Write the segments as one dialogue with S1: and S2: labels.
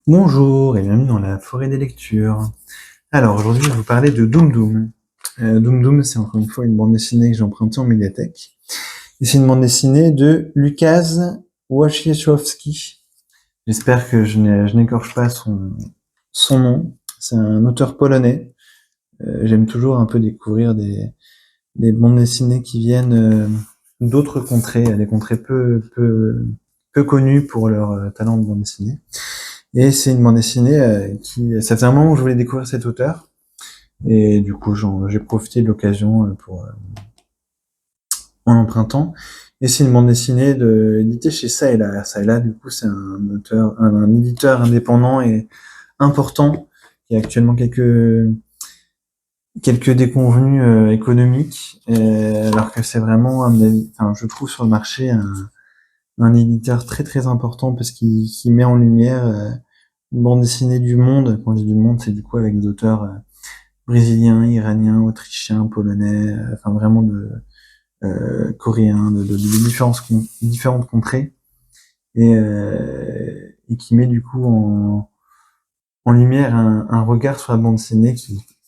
S1: Bonjour et bienvenue dans la forêt des lectures. Alors aujourd'hui je vais vous parler de Doom Doom. Doom Doom, c'est encore une fois une bande dessinée que j'ai empruntée en médiathèque. Et c'est une bande dessinée de Lukasz Wojciechowski. J'espère que je n'écorche pas son nom. C'est un auteur polonais. J'aime toujours un peu découvrir des bandes dessinées qui viennent d'autres contrées, des contrées peu connues pour leur talent de bande dessinée. Et c'est une bande dessinée ça faisait un moment que je voulais découvrir cet auteur. Et du coup, j'ai profité de l'occasion en l'empruntant. Et c'est une bande dessinée éditée chez Saela. Saela, du coup, c'est un éditeur indépendant et important qui a actuellement quelques déconvenues économiques, alors que c'est vraiment, je trouve sur le marché un éditeur très très important parce qu'il met en lumière une bande dessinée du monde. Quand je dis du monde, c'est du coup avec des auteurs brésiliens, iraniens, autrichiens, polonais, enfin vraiment coréens, de différentes contrées, et qui met du coup en lumière un regard sur la bande dessinée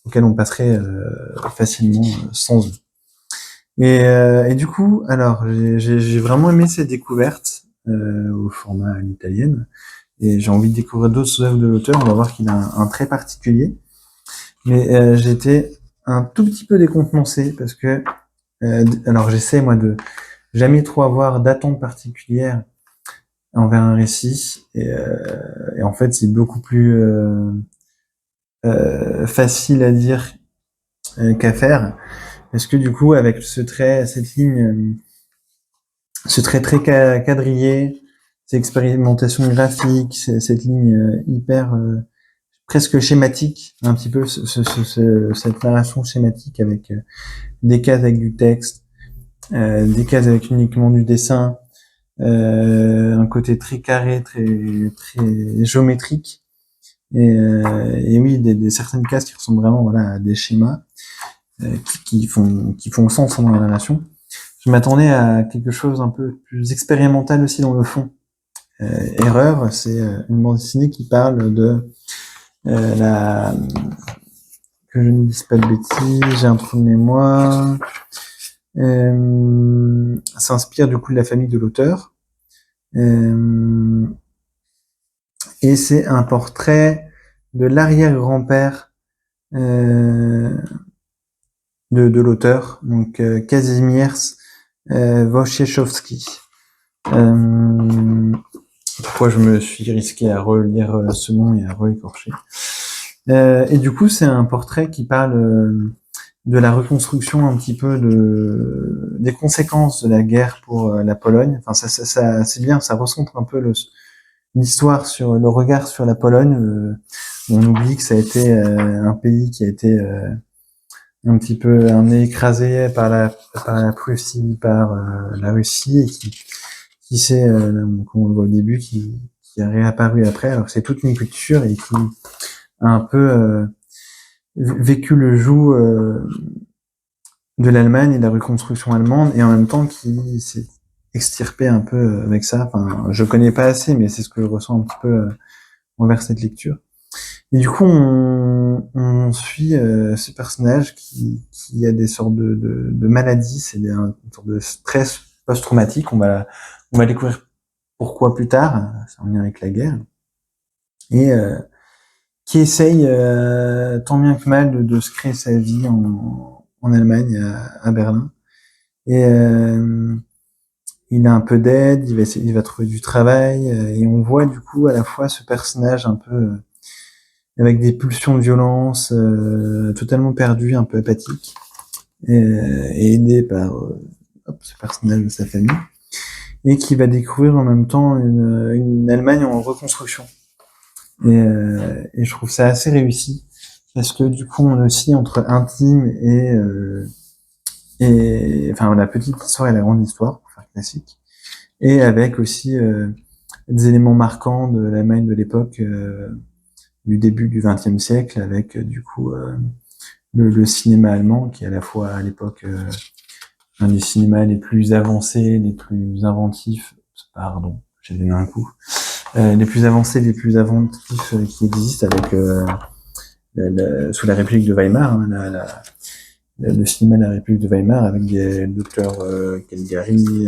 S1: auquel on passerait facilement sans eux. Et du coup, alors j'ai vraiment aimé cette découverte au format à l'italienne, et j'ai envie de découvrir d'autres œuvres de l'auteur. On va voir qu'il a un trait particulier, mais j'étais un tout petit peu décontenancé parce que alors j'essaie moi de jamais trop avoir d'attente particulière envers un récit, et en fait c'est beaucoup plus facile à dire qu'à faire, parce que du coup avec cette ligne, ce trait très quadrillé, ces expérimentations graphiques, cette ligne hyper presque schématique, un petit peu cette narration schématique avec des cases avec du texte, des cases avec uniquement du dessin, un côté très carré, très géométrique, et oui, certaines cases qui ressemblent vraiment voilà à des schémas qui font sens dans la narration. Je m'attendais à quelque chose un peu plus expérimental aussi dans le fond. Erreur, c'est une bande dessinée qui parle de la que je ne dise pas de bêtises, j'ai un trou de mémoire. S'inspire du coup de la famille de l'auteur. Et c'est un portrait de l'arrière-grand-père de l'auteur, donc Kazimierz Wojciechowski. Pourquoi je me suis risqué à relire ce nom et à réécorcher. Et du coup, c'est un portrait qui parle de la reconstruction un petit peu des conséquences de la guerre pour la Pologne. Enfin, c'est bien, ça recentre un peu l'histoire sur le regard sur la Pologne. On oublie que ça a été un pays qui a été un petit peu écrasé par la Prussie, par la Russie, et qui s'est, comme on le voit au début, qui a réapparu après. Alors que c'est toute une culture et qui a un peu vécu le joug de l'Allemagne et de la reconstruction allemande, et en même temps qui s'est extirpé un peu avec ça. Enfin, je connais pas assez, mais c'est ce que je ressens un petit peu envers cette lecture. Et du coup, on suit ce personnage qui a des sortes de maladies, une sorte de stress post-traumatique. On va découvrir pourquoi plus tard, c'est en lien avec la guerre, et qui essaye tant bien que mal de se créer sa vie en Allemagne, à Berlin. Et il a un peu d'aide, il va trouver du travail, et on voit du coup à la fois ce personnage un peu avec des pulsions de violence, totalement perdu, un peu apathique, et aidé par ce personnage de sa famille, et qui va découvrir en même temps une Allemagne en reconstruction. Et je trouve ça assez réussi, parce que du coup on oscille entre intime et enfin la petite histoire et la grande histoire, pour faire classique, et avec aussi des éléments marquants de l'Allemagne de l'époque, du début du XXe siècle, avec du coup le cinéma allemand, qui est à la fois à l'époque un des cinémas les plus avancés, les plus inventifs. Pardon, j'ai donné un coup. les plus avancés, les plus inventifs qui existent avec sous la République de Weimar, hein, le cinéma de la République de Weimar avec des docteurs Caligari,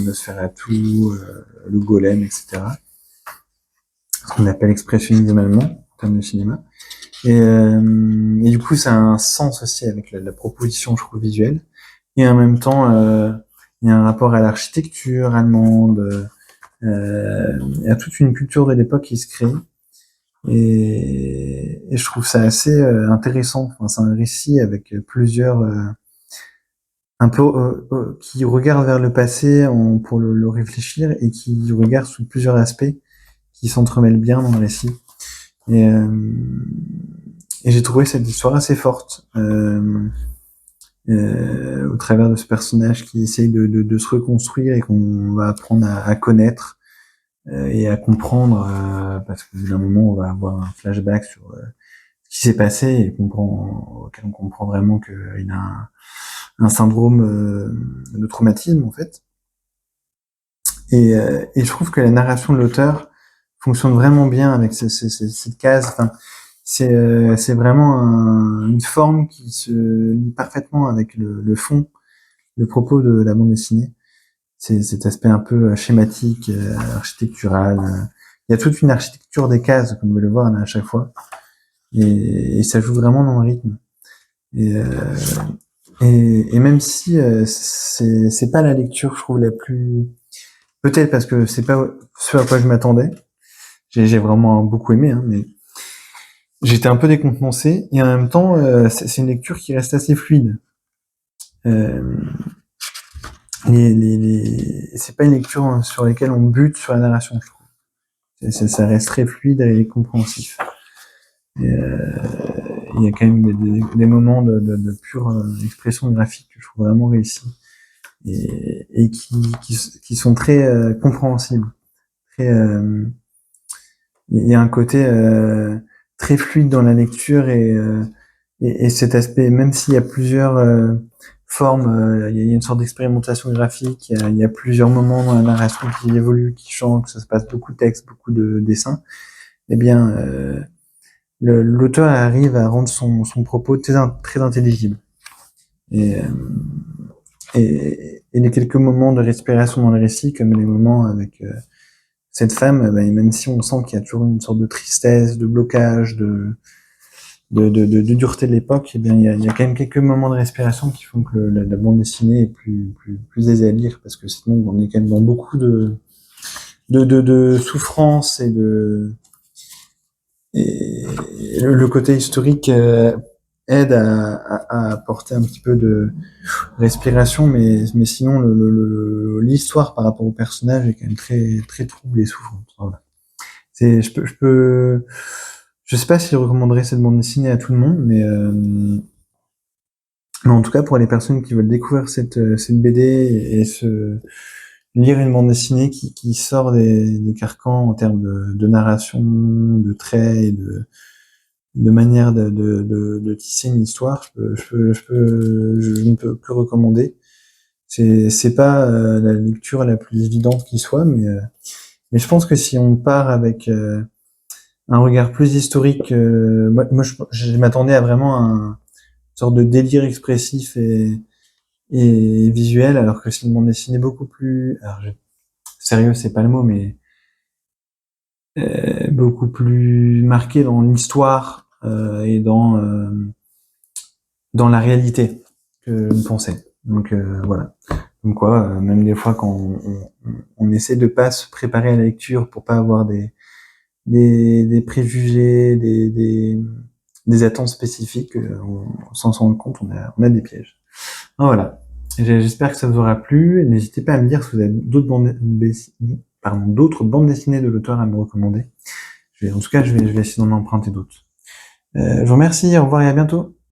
S1: Nosferatu, le Golem, etc. Ce qu'on appelle expressionnisme allemand en termes de cinéma. Et du coup, ça a un sens aussi avec la proposition, je trouve, visuelle. Et en même temps, il y a un rapport à l'architecture allemande, il y a toute une culture de l'époque qui se crée. Et je trouve ça assez intéressant. Enfin, c'est un récit avec plusieurs, un peu qui regarde vers le passé pour le réfléchir et qui regarde sous plusieurs aspects qui s'entremêlent bien dans le récit. Et, euh, et j'ai trouvé cette histoire assez forte au travers de ce personnage qui essaye de se reconstruire et qu'on va apprendre à connaître et à comprendre parce que d'un moment on va avoir un flashback sur ce qui s'est passé et auquel on comprend vraiment qu'il a un syndrome de traumatisme en fait. Et je trouve que la narration de l'auteur fonctionne vraiment bien avec cette case. Enfin, c'est vraiment une forme qui se lie parfaitement avec le fond, le propos de la bande dessinée. C'est cet aspect un peu schématique, architectural. Il y a toute une architecture des cases, comme on peut le voir là, à chaque fois, et ça joue vraiment dans le rythme. Et, euh, et même si c'est pas la lecture, je trouve la plus, peut-être parce que c'est pas ce à quoi je m'attendais. J'ai vraiment beaucoup aimé, hein, mais j'étais un peu décontenancé et en même temps, c'est une lecture qui reste assez fluide. Euh, c'est pas une lecture sur laquelle on bute sur la narration, je trouve. Ça reste très fluide et compréhensif. Et, il y a quand même des moments de pure expression graphique que je trouve vraiment réussis et qui sont très compréhensibles. Très, il y a un côté très fluide dans la lecture et cet aspect, même s'il y a plusieurs formes, il y a une sorte d'expérimentation graphique, il y a plusieurs moments dans la narration qui évoluent, qui changent, que ça se passe beaucoup de textes, beaucoup de dessins, eh bien, l'auteur arrive à rendre son propos très intelligible. Et, et les quelques moments de respiration dans le récit, comme les moments avec cette femme, bah, même si on sent qu'il y a toujours une sorte de tristesse, de blocage, de dureté de l'époque, eh bien, il y a quand même quelques moments de respiration qui font que la bande dessinée est plus aisée à lire, parce que sinon, on est quand même dans beaucoup de souffrance et le côté historique aide à apporter un petit peu de respiration, mais sinon, l'histoire par rapport au personnage est quand même très trouble et souffrante. Voilà. Je sais pas si je recommanderais cette bande dessinée à tout le monde, mais en tout cas, pour les personnes qui veulent découvrir cette BD et lire une bande dessinée qui sort des carcans en termes de narration, de traits et de manière de tisser une histoire, je ne peux que recommander. C'est pas la lecture la plus évidente qui soit, mais je pense que si on part avec un regard plus historique, moi je m'attendais à vraiment une sorte de délire expressif et visuel, alors que c'est une bande dessinée beaucoup plus, sérieux c'est pas le mot, mais beaucoup plus marqué dans l'histoire et dans la réalité que je ne pensais. Donc voilà. Donc quoi, même des fois quand on essaie de pas se préparer à la lecture pour pas avoir des préjugés, des attentes spécifiques, sans s'en rendre compte, on a des pièges. Ah, voilà. J'espère que ça vous aura plu. N'hésitez pas à me dire si vous avez d'autres bandes dessinées de l'auteur à me recommander. En tout cas, je vais essayer d'en emprunter d'autres. Je vous remercie, au revoir et à bientôt.